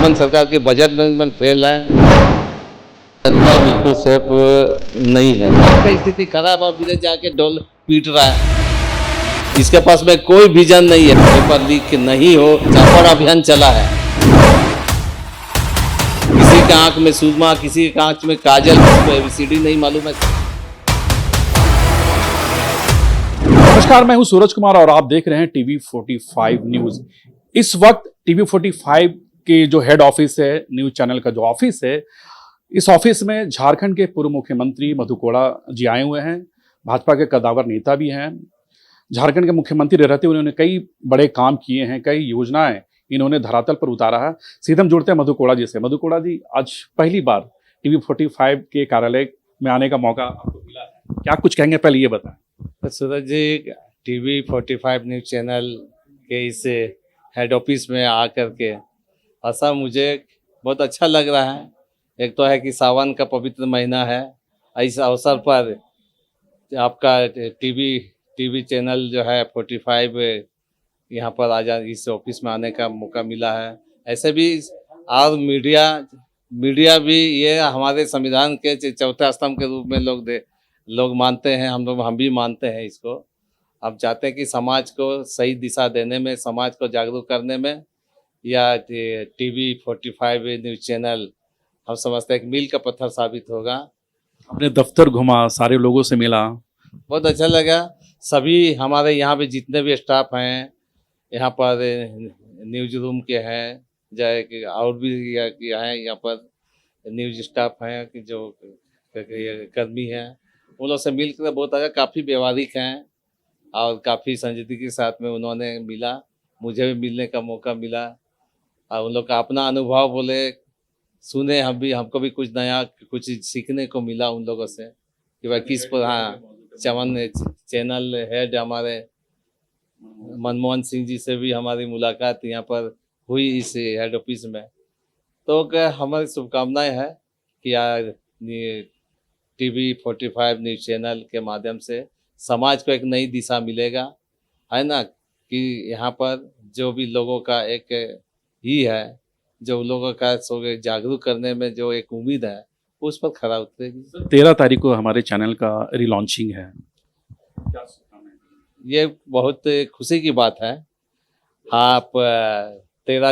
हेमंत सरकार के budget management fail है, सरकार बिल्कुल सेफ नहीं है। इसका स्थिति खराब और विदेश जाके डोल पीट रहा है। इसके पास में कोई विजन नहीं है। पेपर लीक नहीं हो, चापड़ अभियान चला है। किसी के आंख में सुरमा, किसी के आंख में काजल, किसी को एबीसीडी नहीं मालूम है। नमस्कार, मैं हूं सूरज कुमार और आप देख रहे हैं टीवी 45 न्यूज। इस वक्त टीवी 45 के जो हेड ऑफिस है, न्यूज चैनल का जो ऑफिस है, इस ऑफिस में झारखंड के पूर्व मुख्यमंत्री मधु कोड़ा जी आए हुए हैं। भाजपा के कद्दावर नेता भी हैं। झारखंड के मुख्यमंत्री रहते हुए उन्होंने कई बड़े काम किए हैं, कई योजनाएं इन्होंने धरातल पर उतारा है। सीधे हम जुड़ते हैं मधु कोड़ा जी से। मधु कोड़ा जी, आज पहली बार टीवी 45 के कार्यालय में आने का मौका आपको मिला है, क्या कुछ कहेंगे, पहले ये बताएं। तो सूरज जी, टीवी 45 न्यूज चैनल के इस हेड ऑफिस में आकर के ऐसा मुझे बहुत अच्छा लग रहा है। एक तो है कि सावन का पवित्र महीना है, इस अवसर पर आपका टीवी चैनल जो है 45 यहाँ पर इस ऑफिस में आने का मौका मिला है। ऐसे भी और मीडिया भी ये हमारे संविधान के चौथे स्तंभ के रूप में लोग मानते हैं। हम भी मानते हैं इसको। अब चाहते हैं कि समाज को सही दिशा देने में, समाज को जागरूक करने में या टीवी 45 न्यूज चैनल हम समझते हैं कि मील का पत्थर साबित होगा। अपने दफ्तर घुमा, सारे लोगों से मिला, बहुत अच्छा लगा। सभी हमारे यहाँ पे जितने भी स्टाफ हैं, यहाँ पर न्यूज रूम के हैं, चाहे कि और भी हैं, यहाँ पर न्यूज स्टाफ हैं कि जो कर्मी हैं, उन लोग से मिलकर बहुत अच्छा, काफ़ी व्यवहारिक हैं और काफ़ी संजीदगी के साथ में उन्होंने मिला। मुझे भी मिलने का मौका मिला और उन लोग का अपना अनुभव बोले सुने, हमको भी कुछ नया कुछ सीखने को मिला उन लोगों से कि भाई किस पर। हाँ, चमन चैनल हेड हमारे मनमोहन सिंह जी से भी हमारी मुलाकात यहाँ पर हुई इस हेड ऑफिस में। तो हमारी शुभकामनाएं है कि आज टीवी 45 न्यूज चैनल के माध्यम से समाज को एक नई दिशा मिलेगा, है ना, कि यहाँ पर जो भी लोगों का एक ही है, जो लोगों का जागरूक करने में जो एक उम्मीद है, उस पर खरा उतरेगी। 13 तारीख को हमारे चैनल का रिलॉन्चिंग है, क्या ये बहुत खुशी की बात है। आप 13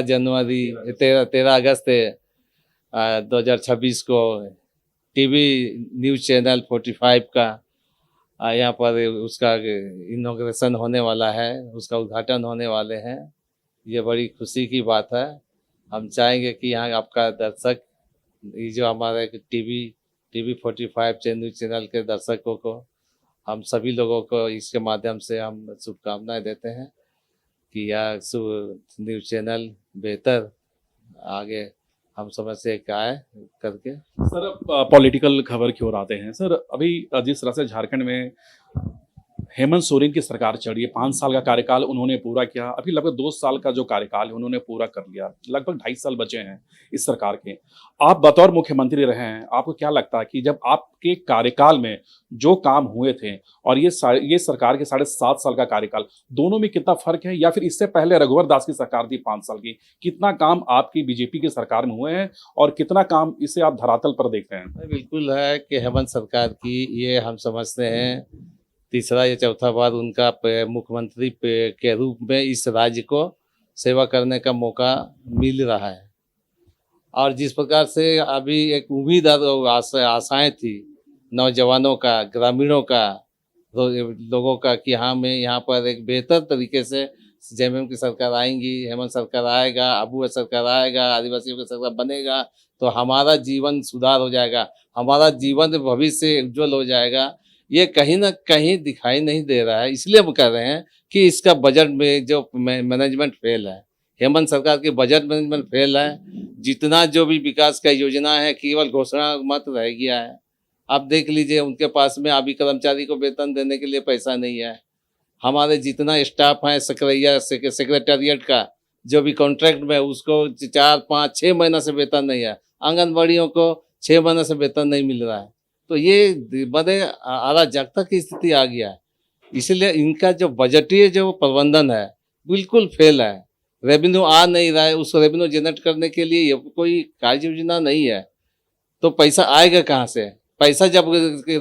अगस्त 2026 को टीवी न्यूज चैनल 45 का यहाँ पर उसका इनॉग्रेशन होने वाला है, उसका उद्घाटन होने वाले हैं। ये बड़ी खुशी की बात है। हम चाहेंगे कि यहाँ आपका दर्शक, ये जो हमारे टीवी 45 न्यूज चैनल के दर्शकों को, हम सभी लोगों को इसके माध्यम से हम शुभकामनाएं देते हैं कि यह न्यूज चैनल बेहतर आगे हम समझ से आए करके। सर, पॉलिटिकल खबर की ओर आते हैं। सर, अभी जिस तरह से झारखंड में हेमंत सोरेन की सरकार चढ़ी है, 5 साल का कार्यकाल उन्होंने पूरा किया, अभी लगभग 2 साल का जो कार्यकाल है उन्होंने पूरा कर लिया, लगभग 2.5 साल बचे हैं इस सरकार के। आप बतौर मुख्यमंत्री रहे हैं, आपको क्या लगता है कि जब आपके कार्यकाल में जो काम हुए थे और ये सरकार के 7.5 साल का कार्यकाल, दोनों में कितना फर्क है? या फिर इससे पहले रघुवर दास की सरकार थी 5 साल की, कितना काम आपकी बीजेपी की सरकार में हुए हैं और कितना काम इसे आप धरातल पर देख रहे हैं? बिल्कुल है कि हेमंत सरकार की ये हम समझते हैं तीसरा या चौथा बार उनका मुख्यमंत्री के रूप में इस राज्य को सेवा करने का मौका मिल रहा है। और जिस प्रकार से अभी एक उम्मीद और आशाएं थी नौजवानों का, ग्रामीणों का, लोगों का कि हमें यहाँ पर एक बेहतर तरीके से जेएमएम की सरकार आएंगी, हेमंत सरकार आएगा, अबू सरकार आएगा, आदिवासियों की सरकार बनेगा तो हमारा जीवन सुधार हो जाएगा, हमारा जीवन भविष्य उज्जवल हो जाएगा। ये कहीं ना कहीं दिखाई नहीं दे रहा है। इसलिए हम कह रहे हैं कि इसका बजट में जो मैनेजमेंट फेल है, हेमंत सरकार की बजट मैनेजमेंट फेल है। जितना जो भी विकास का योजना है केवल घोषणा मत रह गया है। आप देख लीजिए, उनके पास में अभी कर्मचारी को वेतन देने के लिए पैसा नहीं है। हमारे जितना स्टाफ है सकरैया सेक्रेटेरिएट का जो भी कॉन्ट्रैक्ट में, उसको 4, 5, 6 महीना से वेतन नहीं है। आंगनबाड़ियों को 6 महीने से वेतन नहीं मिल रहा है। तो ये बड़े अराजकता की स्थिति आ गया है। इसलिए इनका जो बजटीय जो प्रबंधन है बिल्कुल फेल है। रेवेन्यू आ नहीं रहा है, उस रेवेन्यू जनरेट करने के लिए ये कोई कार्य योजना नहीं है, तो पैसा आएगा कहाँ से? पैसा जब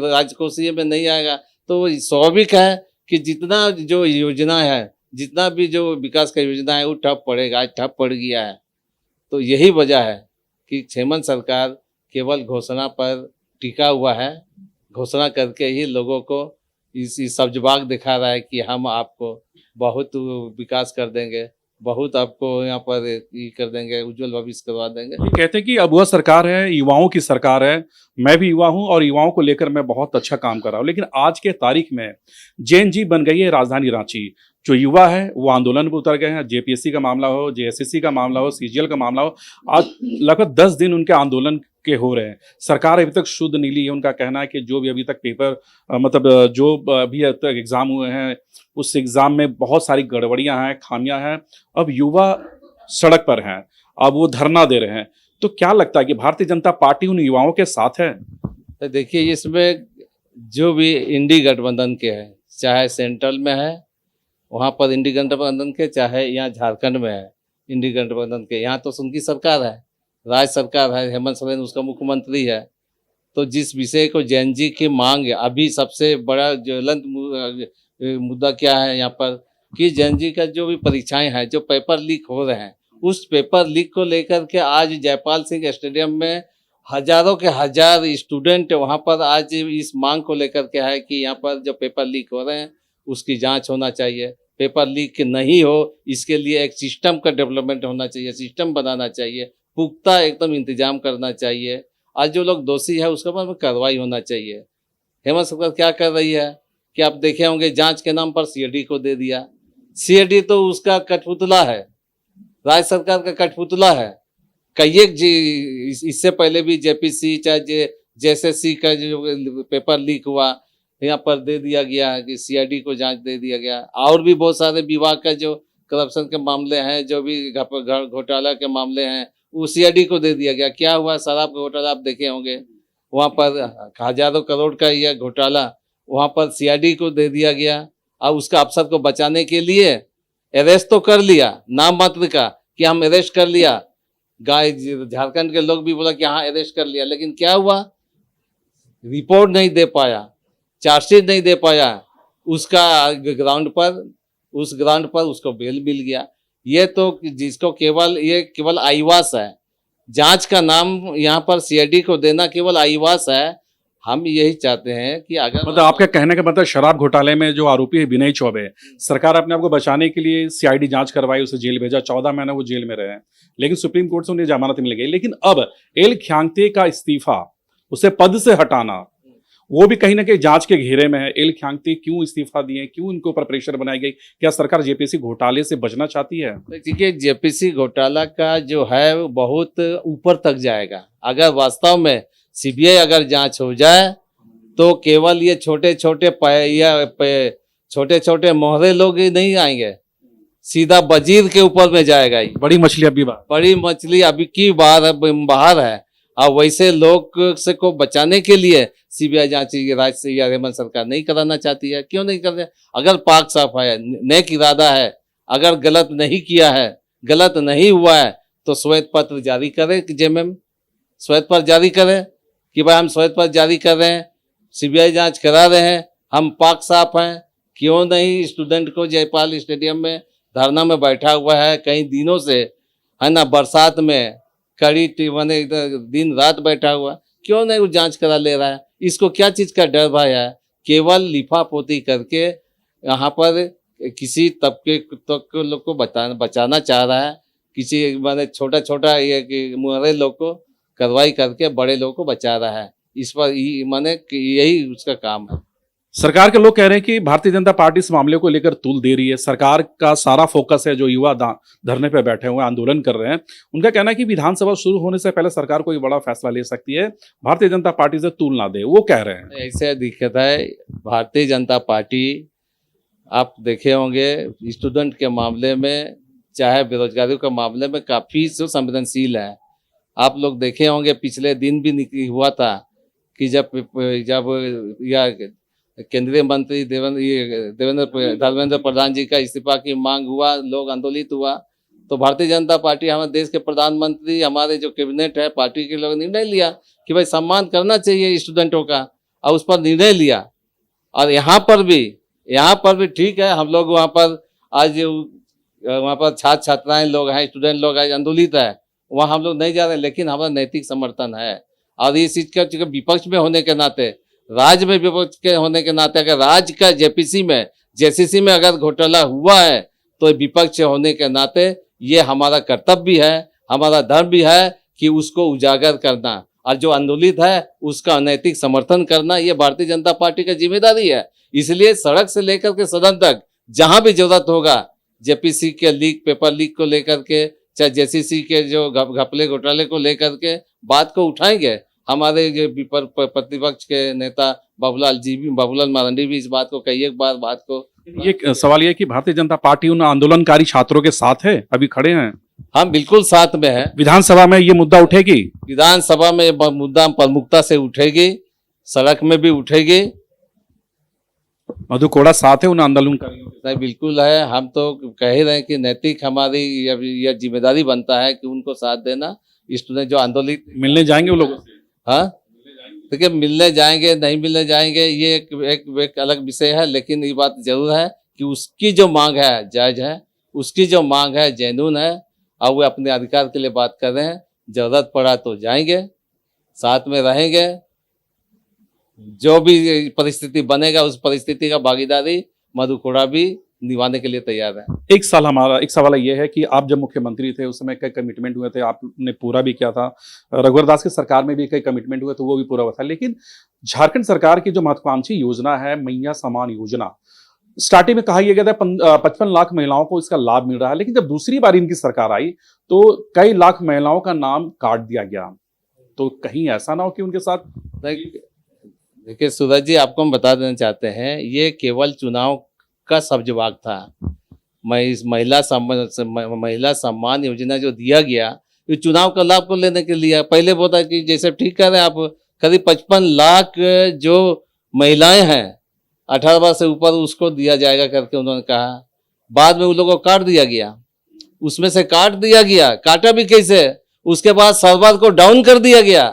राजकोषीय में नहीं आएगा तो स्वाभाविक है कि जितना जो योजना है, जितना भी जो विकास का योजना है वो ठप पड़ेगा, आज ठप पड़ गया है। तो यही वजह है कि हेमंत सरकार केवल घोषणा पर टिका हुआ है, घोषणा करके ही लोगों को इस सब्जबाग दिखा रहा है कि हम आपको बहुत विकास कर देंगे, बहुत आपको यहाँ पर ये कर देंगे, उज्जवल भविष्य करवा देंगे। ये कहते हैं कि अब वह सरकार है, युवाओं की सरकार है। मैं भी युवा हूं और युवाओं को लेकर मैं बहुत अच्छा काम कर रहा हूं, लेकिन आज के तारीख में जेएनजी बन गई है राजधानी रांची। जो युवा है वो आंदोलन में उतर गए हैं। जेपीएससी का मामला हो, जेएसएससी का मामला हो, सीजीएल का मामला हो, आज लगभग 10 दिन उनके आंदोलन के हो रहे हैं। सरकार अभी तक शुद्ध नहीं ली है। उनका कहना है कि जो भी अभी तक पेपर जो अभी तक एग्जाम हुए हैं उस एग्जाम में बहुत सारी गड़बड़ियां हैं, खामियां हैं। अब युवा सड़क पर हैं, अब वो धरना दे रहे हैं। तो क्या लगता है कि भारतीय जनता पार्टी उन युवाओं के साथ है? तो देखिए, इसमें जो भी इंडी गठबंधन के हैं, चाहे सेंट्रल में है वहाँ पर इंडी गठबंधन के, चाहे यहाँ झारखंड में है इंडी गठबंधन के, यहाँ तो उनकी सरकार है, राज्य सरकार है, हेमंत सोरेन उसका मुख्यमंत्री है। तो जिस विषय को जेएनजी की मांग है, अभी सबसे बड़ा ज्वलंत मुद्दा क्या है यहाँ पर कि जेएनजी का जो भी परीक्षाएं हैं, जो पेपर लीक हो रहे हैं, उस पेपर लीक को लेकर के आज जयपाल सिंह स्टेडियम में हजारों के हजार स्टूडेंट वहाँ पर आज इस मांग को लेकर के है कि यहाँ पर जो पेपर लीक हो रहे हैं उसकी जांच होना चाहिए। पेपर लीक नहीं हो इसके लिए एक सिस्टम का डेवलपमेंट होना चाहिए, सिस्टम बनाना चाहिए, पुख्ता एकदम इंतजाम करना चाहिए। आज जो लोग दोषी है उसके ऊपर कार्रवाई होना चाहिए। हेमंत सरकार क्या कर रही है कि आप देखे होंगे, जांच के नाम पर सीआईडी को दे दिया। सीआईडी तो उसका कठपुतला है, राज्य सरकार का कठपुतला है। कई एक इससे पहले भी जेपीसी चाहे जेएसएससी का जो पेपर लीक हुआ यहाँ पर दे दिया गया कि सीआईडी को जांच दे दिया गया। और भी बहुत सारे विभाग का जो करप्शन के मामले हैं, जो भी घोटाला के मामले हैं, वो सीआईडी को दे दिया गया। क्या हुआ, शराब का घोटाला आप देखे होंगे, वहाँ पर हजारों करोड़ का यह घोटाला वहाँ पर सीआईडी को दे दिया गया। अब उसका अफसर को बचाने के लिए अरेस्ट तो कर लिया, नाम मात्र का कि हम अरेस्ट कर लिया, झारखंड के लोग भी बोला कि हाँ अरेस्ट कर लिया, लेकिन क्या हुआ, रिपोर्ट नहीं दे पाया, चार्जशीट नहीं दे पाया, उसका ग्राउंड पर उसको बेल मिल गया। ये तो जिसको ये केवल आईवास है, जांच का नाम यहाँ पर सीआईडी को देना केवल आईवास है। हम यही चाहते हैं कि अगर मतलब आपका कहने का मतलब शराब घोटाले में जो आरोपी है विनय चौबे, सरकार अपने आप को बचाने के लिए सीआईडी जांच करवाई, उसे जेल भेजा, 14 महीने वो जेल में रहे, लेकिन सुप्रीम कोर्ट से उन्हें जमानत मिल गई। लेकिन अब एल ख्यांगते का इस्तीफा, उसे पद से हटाना, वो भी कहीं ना कहीं जांच के घेरे में है। एल ख्यांगते क्यों इस्तीफा दिए, क्यों इनके ऊपर प्रेशर बनाई गई? क्या सरकार जेपीसी घोटाले से बचना चाहती है? देखिए, जेपीसी घोटाला का जो है वो बहुत ऊपर तक जाएगा। अगर वास्तव में सीबीआई अगर जांच हो जाए तो केवल ये छोटे छोटे मोहरे लोग ही नहीं आएंगे, सीधा वजीर के ऊपर में जाएगा। बड़ी मछली अभी की बाहर है। और वैसे लोग से को बचाने के लिए सीबीआई जांच राज्य या हेमंत सरकार नहीं कराना चाहती है। क्यों नहीं कर रहे? अगर पाक साफ है, नेक इरादा है, अगर गलत नहीं किया है, गलत नहीं हुआ है, तो श्वेत पत्र जारी करे, जेएमएम श्वेत पत्र जारी करे कि भाई हम श्वेत पत्र जारी कर रहे हैं, सीबीआई जांच करा रहे हैं, हम पाक साफ हैं। क्यों नहीं स्टूडेंट को जयपाल स्टेडियम में धरना में बैठा हुआ है कई दिनों से, है ना, बरसात में कड़ी मैंने दिन रात बैठा हुआ, क्यों नहीं वो जांच करा ले रहा है? इसको क्या चीज़ का डर भाई है? केवल लिफापोती करके यहाँ पर किसी तबके के लोग को बचाना चाह रहा है, किसी मैंने छोटा ये मुहरे लोग को कार्रवाई करके बड़े लोगों को बचा रहा है। इस पर माने यही उसका काम है। सरकार के लोग कह रहे हैं कि भारतीय जनता पार्टी इस मामले को लेकर तूल दे रही है। सरकार का सारा फोकस है, जो युवा धरने पे बैठे हुए आंदोलन कर रहे हैं, उनका कहना है कि विधानसभा शुरू होने से पहले सरकार कोई बड़ा फैसला ले सकती है, भारतीय जनता पार्टी से तूल ना दे। वो कह रहे हैं ऐसे दिक्कत है। भारतीय जनता पार्टी आप देखे होंगे स्टूडेंट के मामले में, चाहे बेरोजगारी के मामले में काफ़ी संवेदनशील है। आप लोग देखे होंगे पिछले दिन भी हुआ था कि जब या केंद्रीय मंत्री धर्मेंद्र प्रधान जी का इस्तीफा की मांग हुआ, लोग आंदोलित हुआ, तो भारतीय जनता पार्टी, हमारे देश के प्रधानमंत्री, हमारे जो कैबिनेट है, पार्टी के लोग निर्णय लिया कि भाई सम्मान करना चाहिए स्टूडेंटों का, और उस पर निर्णय लिया। और यहाँ पर भी ठीक है, हम लोग वहाँ पर आज वहाँ पर छात्र छात्राएं लोग हैं, स्टूडेंट लोग हैं, आंदोलित है, वहाँ हम लोग नहीं जा रहे, लेकिन हमारा नैतिक समर्थन है। और इस चीज का विपक्ष में होने के नाते, राज्य में विपक्ष के होने के नाते, अगर राज्य का जेसीसी में अगर घोटाला हुआ है तो विपक्ष होने के नाते ये हमारा कर्तव्य भी है, हमारा धर्म भी है कि उसको उजागर करना, और जो आंदोलित है उसका अनैतिक समर्थन करना, ये भारतीय जनता पार्टी का जिम्मेदारी है। इसलिए सड़क से लेकर के सदन तक जहां भी जरूरत होगा, जेपीसी के पेपर लीक को लेकर के, चाहे जेसीसी के जो घपले घोटाले को लेकर के बात को उठाएंगे। हमारे जो प्रतिपक्ष के नेता बाबूलाल मरांडी भी इस बात को कई एक बार बात को। ये सवाल ये है कि भारतीय जनता पार्टी उन आंदोलनकारी छात्रों के साथ है, अभी खड़े हैं? हम बिल्कुल साथ में हैं। विधानसभा में ये मुद्दा उठेगी? विधानसभा में मुद्दा प्रमुखता से उठेगी, सड़क में भी उठेगी। मधु कोड़ा साथ है उन आंदोलनकारियों के? नहीं, बिल्कुल है। हम तो कह ही रहे हैं कि नैतिक हमारी यह जिम्मेदारी बनता है कि उनको साथ देना। स्टूडेंट जो आंदोलित, मिलने जाएंगे वो लोगों से? हाँ, देखिए, मिलने जाएंगे नहीं मिलने जाएंगे ये एक अलग विषय है, लेकिन ये बात जरूर है कि उसकी जो मांग है जायज है, उसकी जो मांग है जेन्युइन है, और वो अपने अधिकार के लिए बात कर रहे हैं। जरूरत पड़ा तो जाएंगे, साथ में रहेंगे, जो भी परिस्थिति बनेगा उस परिस्थिति का भागीदारी मधु कोड़ा भी निभाने के लिए तैयार है। एक सवाल ये है कि आप जब मुख्यमंत्री थे उस समय कई कमिटमेंट हुए थे, आपने पूरा भी किया था। रघुवर दास की सरकार में भी कई कमिटमेंट हुए थे, वो भी पूरा हुआ था। लेकिन झारखंड सरकार की जो महत्वाकांक्षी योजना है मैया सम्मान योजना, स्टार्टिंग में कहा गया था 55 लाख महिलाओं को इसका लाभ मिल रहा है, लेकिन जब दूसरी बार इनकी सरकार आई तो कई लाख महिलाओं का नाम काट दिया गया। तो कहीं ऐसा ना हो कि उनके साथ। देखिए सूरज जी, आपको हम बता देना चाहते हैं, ये केवल चुनाव का सब्जवाग था। मैं इस महिला सम्मान योजना जो दिया गया, ये चुनाव का लाभ को लेने के लिए। पहले बोला कि जैसे ठीक कह रहे हैं आप, करीब 55 लाख जो महिलाएं हैं 18 वर्ष से ऊपर, उसको दिया जाएगा करके उन्होंने कहा। बाद में उन लोगों को काट दिया गया, उसमें से काट दिया गया। काटा भी कैसे? उसके बाद सर्वर को डाउन कर दिया गया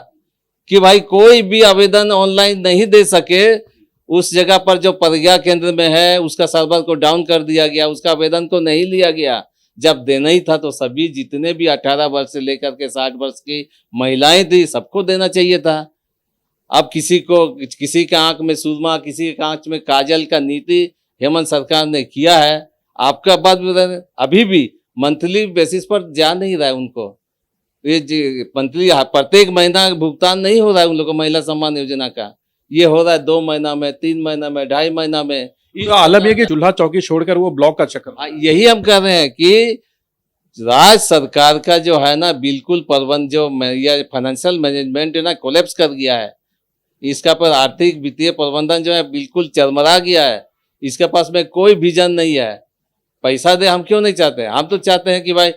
कि भाई कोई भी आवेदन ऑनलाइन नहीं दे सके। उस जगह पर जो प्रज्ञा केंद्र में है उसका सर्वर को डाउन कर दिया गया, उसका आवेदन को नहीं लिया गया। जब देना ही था तो सभी जितने भी 18 वर्ष से लेकर के 60 वर्ष की महिलाएं थी सबको देना चाहिए था। अब किसी के आंख में सुरमा, किसी के आंख में काजल का नीति हेमंत सरकार ने किया है। आपका बात अभी भी मंथली बेसिस पर जा नहीं रहा है उनको, ये मंथली प्रत्येक महीना भुगतान नहीं हो रहा है उन लोगों को महिला सम्मान योजना का। ये हो रहा है 2 महीना में, 3 महीना में, 2.5 महीना में। अलग है कि चूल्हा चौकी छोड़कर वो ब्लॉक का चक्कर। यही हम कह रहे हैं कि राज्य सरकार का जो है ना, बिल्कुल प्रबंध जो फाइनेंशियल मैनेजमेंट है ना, कोलैप्स कर गया है। इसका पर आर्थिक वित्तीय प्रबंधन जो है बिल्कुल चरमरा गया है। इसके पास में कोई विजन नहीं है। पैसा दे हम क्यों नहीं चाहते? हम तो चाहते हैं कि भाई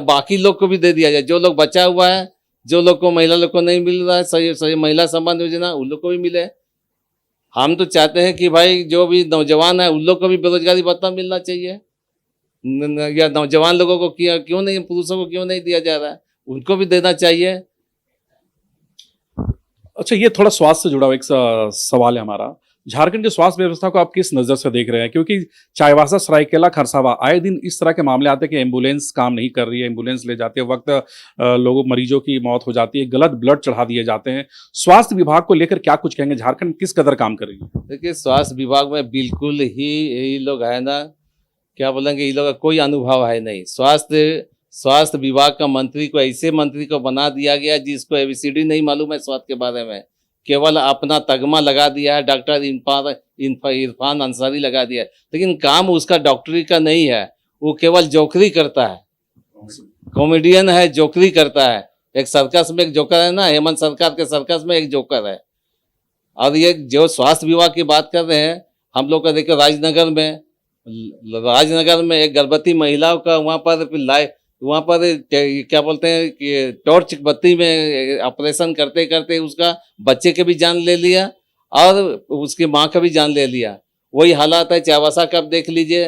बाकी लोग को भी दे दिया जाए, जो लोग बचा हुआ है, जो लोग को महिला लोग को नहीं मिल रहा है सही महिला सम्मान योजना, उन लोग को भी मिले। हम तो चाहते हैं कि भाई जो भी नौजवान है उन लोग को भी बेरोजगारी भत्ता मिलना चाहिए, या नौजवान लोगों को क्यों नहीं, पुरुषों को क्यों नहीं दिया जा रहा है, उनको भी देना चाहिए। अच्छा, ये थोड़ा स्वास्थ्य से जुड़ा हुआ एक सवाल है हमारा। झारखंड की स्वास्थ्य व्यवस्था को आप किस नजर से देख रहे हैं? क्योंकि चाईबासा, सरायकेला, खरसावा आए दिन इस तरह के मामले आते हैं कि एम्बुलेंस काम नहीं कर रही है, एम्बुलेंस ले जाते वक्त मरीजों की मौत हो जाती है, गलत ब्लड चढ़ा दिए जाते हैं। स्वास्थ्य विभाग को लेकर क्या कुछ कहेंगे? झारखंड किस कदर काम कर रही है? देखिए, स्वास्थ्य विभाग में बिल्कुल ही यही लोग है ना, क्या बोलेंगे, ये लोग का कोई अनुभव है नहीं। स्वास्थ्य विभाग का मंत्री को ऐसे मंत्री को बना दिया गया जिसको ABCD नहीं मालूम है स्वास्थ्य के बारे में। केवल अपना तगमा लगा दिया है, डॉक्टर इरफान अंसारी लगा दिया है, लेकिन काम उसका डॉक्टरी का नहीं है। वो केवल जोकरी करता है, कॉमेडियन है, जोकरी करता है। एक सर्कस में एक जोकर है ना, हेमंत सरकार के सर्कस में एक जोकर है। और ये जो स्वास्थ्य विभाग की बात कर रहे हैं, हम लोग का देखो राजनगर में एक गर्भवती महिला का वहाँ पर क्या बोलते हैं कि टॉर्च बत्ती में ऑपरेशन करते करते उसका बच्चे के भी जान ले लिया और उसकी माँ का भी जान ले लिया। वही हालात है चाईबासा का, देख लीजिए।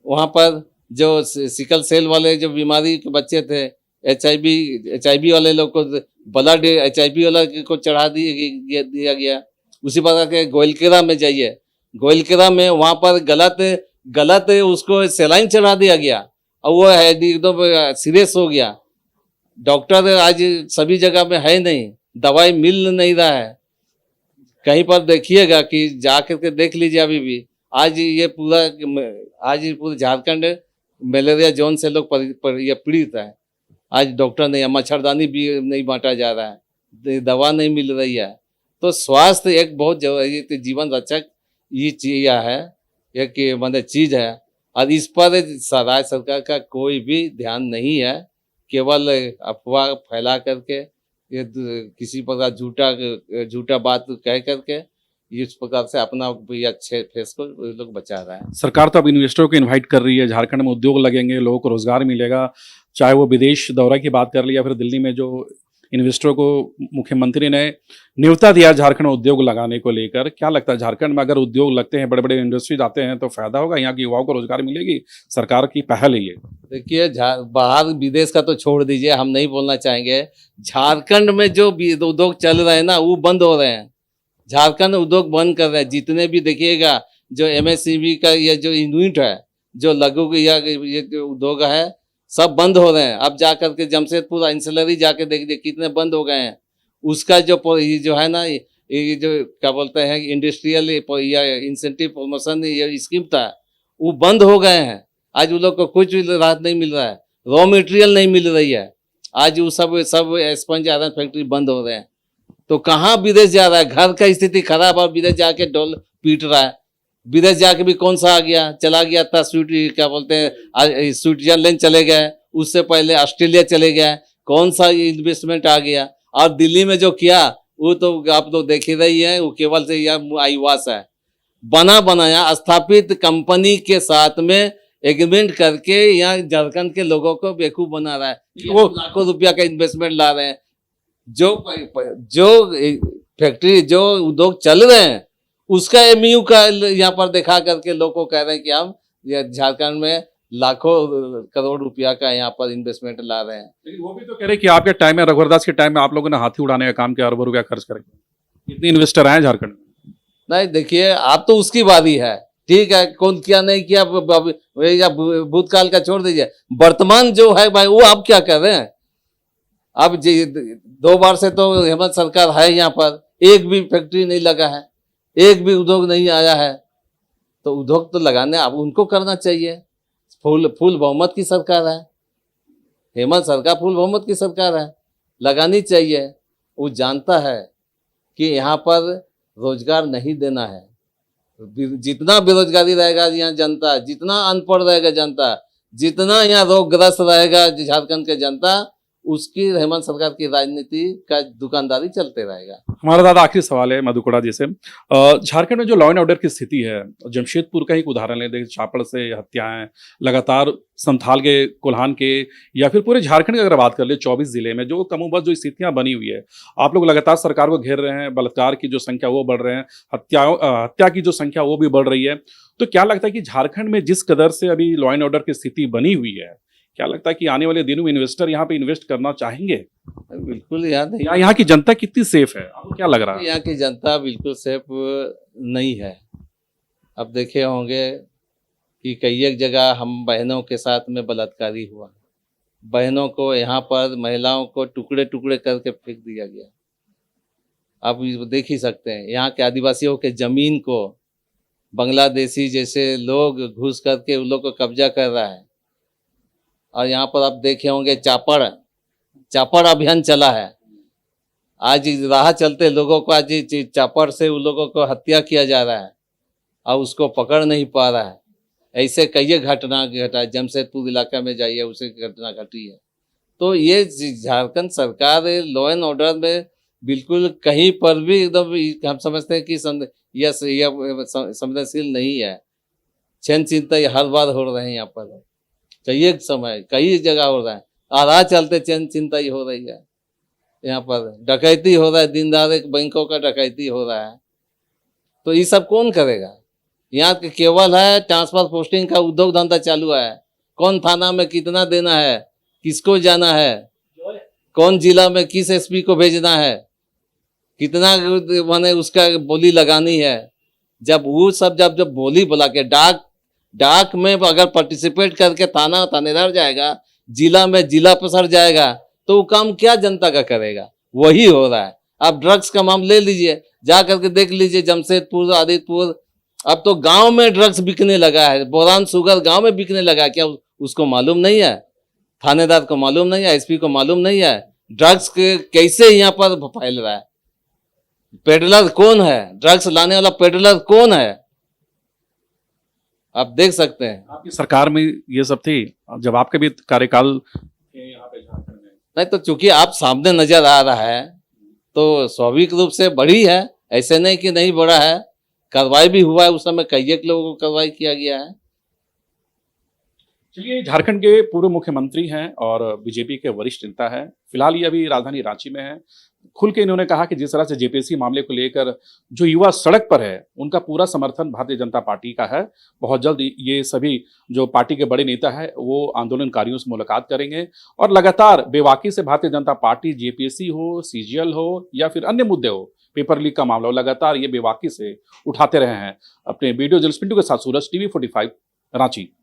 वहाँ पर जो सिकल सेल वाले जो बीमारी के बच्चे थे, एचआईवी वाले लोग को ब्लड एचआईवी वाला को चढ़ा दिया गया। उसी प्रकार के गोइलकेरा में जाइए, गोइलकेरा में वहाँ पर गलत उसको सेलाइन चढ़ा दिया गया और वो है एकदम सीरियस हो गया। डॉक्टर आज सभी जगह में है नहीं, दवाई मिल नहीं रहा है। कहीं पर देखिएगा कि जाकर के देख लीजिए अभी भी आज ये पूरा झारखंड मलेरिया जोन से लोग ये पीड़ित है। आज डॉक्टर नहीं है, मच्छरदानी भी नहीं बांटा जा रहा है, दवा नहीं मिल रही है। तो स्वास्थ्य एक बहुत जरूरी जीवन रक्षक ये चीज है, एक मतलब चीज है और इस पर राज्य सरकार का कोई भी ध्यान नहीं है। केवल अफवाह फैला करके ये किसी प्रकार झूठा बात कह करके इस प्रकार से अपना अच्छे फेस को लोग बचा रहा है। सरकार तो अब इन्वेस्टरों को इनवाइट कर रही है, झारखंड में उद्योग लगेंगे, लोगों को रोजगार मिलेगा, चाहे वो विदेश दौरा की बात कर ली या फिर दिल्ली में जो इन्वेस्टरों को मुख्यमंत्री ने न्योता दिया झारखंड में उद्योग लगाने को लेकर। क्या लगता है झारखंड में अगर उद्योग लगते हैं, बड़े बड़े इंडस्ट्रीज आते हैं तो फायदा होगा, यहाँ के युवाओं को रोजगार मिलेगी? सरकार की पहल है ये। देखिए बाहर विदेश का तो छोड़ दीजिए, हम नहीं बोलना चाहेंगे। झारखंड में जो उद्योग चल रहे हैं ना वो बंद हो रहे हैं। झारखंड उद्योग बंद कर रहे हैं। जितने भी देखिएगा जो एमएसएमई का ये जो यूनिट है, जो लघु या ये जो उद्योग है, सब बंद हो रहे हैं। अब जाकर के जमशेदपुर इंसलरी जाके देखिए कितने बंद हो गए हैं। उसका ये जो है ना, ये जो क्या बोलते हैं इंडस्ट्रियल या इंसेंटिव प्रमोशन ये स्कीम था, वो बंद हो गए हैं। आज उन लोग को कुछ भी राहत नहीं मिल रहा है, रॉ मटेरियल नहीं मिल रही है। आज वो सब स्पंज आयरन फैक्ट्री बंद हो रहे हैं। तो कहाँ विदेश जा रहा है? घर का स्थिति खराब और विदेश जाके डॉल पीट रहा है। विदेश जाके भी कौन सा आ गया, चला गया था क्या बोलते हैं स्विट्जरलैंड चले गए, उससे पहले ऑस्ट्रेलिया चले गए, कौन सा इन्वेस्टमेंट आ गया। और दिल्ली में जो किया वो तो आप लोग देख ही रही है, वो केवल से यह आईवास है, बना बनाया स्थापित कंपनी के साथ में एग्रीमेंट करके यहाँ झारखंड के लोगों को बेवकूफ बना रहा है। वो लाखों रुपया का इन्वेस्टमेंट ला रहे हैं। जो फैक्ट्री जो उद्योग चल रहे हैं उसका एमयू का यहाँ पर दिखा करके लोग को कह रहे हैं कि हम झारखंड में लाखों करोड़ रुपया का यहाँ पर इन्वेस्टमेंट ला रहे हैं। लेकिन वो भी तो कह रहे हैं कि आपके टाइम में, रघुवरदास के टाइम में आप लोगों ने हाथी उड़ाने का काम किया, अरबों रुपया खर्च करके। इतने इन्वेस्टर आए झारखंड में? नहीं, देखिए आप तो उसकी बारी है, ठीक है, कौन किया नहीं किया या भूतकाल का छोड़ दीजिए। वर्तमान जो है भाई वो आप क्या कर रहे हैं? अब 2 बार से तो हेमंत सरकार है, यहाँ पर एक भी फैक्ट्री नहीं लगा है, एक भी उद्योग नहीं आया है। तो उद्योग तो लगाने अब उनको करना चाहिए। फुल बहुमत की सरकार है, हेमंत सरकार फुल बहुमत की सरकार है, लगानी चाहिए। वो जानता है कि यहाँ पर रोजगार नहीं देना है। जितना बेरोजगारी रहेगा यहाँ जनता, जितना अनपढ़ रहेगा जनता, जितना यहाँ रोगग्रस्त रहेगा झारखंड के जनता, उसकी हेमंत सरकार की राजनीति का दुकानदारी चलते रहेगा। हमारा दादा आखिरी सवाल है मधुकुड़ा जी से। झारखंड में जो लॉ एंड ऑर्डर की स्थिति है, जमशेदपुर का एक उदाहरण ले, देखिए चापड़ से हत्याएं लगातार, संथाल के, कोल्हान के, या फिर पूरे झारखंड की अगर बात कर ले 24 जिले में जो कमोबश जो स्थितियां बनी हुई है, आप लोग लगातार सरकार को घेर रहे हैं, बलात्कार की जो संख्या वो बढ़ रहे हैं, हत्या की जो संख्या वो भी बढ़ रही है। तो क्या लगता है कि झारखंड में जिस कदर से अभी लॉ एंड ऑर्डर की स्थिति बनी हुई है, क्या लगता है कि आने वाले दिनों में इन्वेस्टर यहाँ पे इन्वेस्ट करना चाहेंगे? बिल्कुल यहाँ नहीं। यहाँ की जनता कितनी सेफ है, आपको क्या लग रहा है? यहाँ की जनता बिल्कुल सेफ नहीं है। अब देखे होंगे कि कई एक जगह हम बहनों के साथ में बलात्कारी हुआ, बहनों को यहाँ पर महिलाओं को टुकड़े टुकड़े करके फेंक दिया गया। आप देख ही सकते हैं यहाँ के आदिवासियों के जमीन को बांग्लादेशी जैसे लोग घुस करके उन लोग को कब्जा कर रहा है। और यहाँ पर आप देखे होंगे चापड़ अभियान चला है। आज राह चलते लोगों को आज चापड़ से उन लोगों को हत्या किया जा रहा है और उसको पकड़ नहीं पा रहा है। ऐसे कई घटना घटा, जमशेदपुर इलाका में जाइए उसे घटना घटी है। तो ये झारखंड सरकार लॉ एंड ऑर्डर में बिल्कुल कहीं पर भी एकदम हम समझते हैं कि यह संवेदनशील नहीं है। छीन चिंता हर बार हो रहे हैं यहाँ पर, कई एक समय कई जगह हो रहा है। राह चलते चैन चिंता ही हो रही है। यहाँ पर डकैती हो रहा है, दिन दहाड़े बैंकों का डकैती हो रहा है। तो ये सब कौन करेगा? यहाँ के केवल है ट्रांसफर पोस्टिंग का उद्योग धंधा चालू है। कौन थाना में कितना देना है, किसको जाना है, कौन जिला में किस एसपी को भेजना है, कितना माने उसका बोली लगानी है। जब वो सब जब बोली बुला के डाक में अगर पार्टिसिपेट करके थानेदार जाएगा, जिला में जिला प्रसार जाएगा, तो वो काम क्या जनता का करेगा? वही हो रहा है। आप ड्रग्स का मामला ले लीजिए, जा करके देख लीजिए जमशेदपुर, आदित्यपुर, अब तो गांव में ड्रग्स बिकने लगा है। बोरान शुगर गांव में बिकने लगा, क्या उसको मालूम नहीं है? थानेदार को मालूम नहीं है, एसपी को मालूम नहीं है ड्रग्स के कैसे यहाँ पर फैल रहा है। पेडलर कौन है? ड्रग्स लाने वाला पेडलर कौन है? आप देख सकते हैं। आपकी सरकार में ये सब थी जब आपके भी कार्यकाल थे यहाँ पे झारखंड में? नहीं तो चूंकि आप सामने नजर आ रहा है तो स्वाभाविक रूप से बढ़ी है, ऐसे नहीं कि नहीं बढ़ा है। कार्रवाई भी हुआ है, उस समय कई एक लोगों को कार्रवाई किया गया है। चलिए, झारखंड के पूर्व मुख्यमंत्री हैं और बीजेपी के वरिष्ठ नेता हैं। फिलहाल ये अभी राजधानी रांची में हैं। खुल के इन्होंने कहा कि जिस तरह से जेपीएससी मामले को लेकर जो युवा सड़क पर है, उनका पूरा समर्थन भारतीय जनता पार्टी का है। बहुत जल्द ये सभी जो पार्टी के बड़े नेता हैं वो आंदोलनकारियों से मुलाकात करेंगे और लगातार बेबाकी से भारतीय जनता पार्टी जेपीएससी हो, सीजीएल हो या फिर अन्य मुद्दे हो, पेपर लीक का मामला हो, लगातार ये बेबाकी से उठाते रहे हैं। अपने वीडियो जर्नलिस्ट पिंटू के साथ सूरज, TV45 रांची।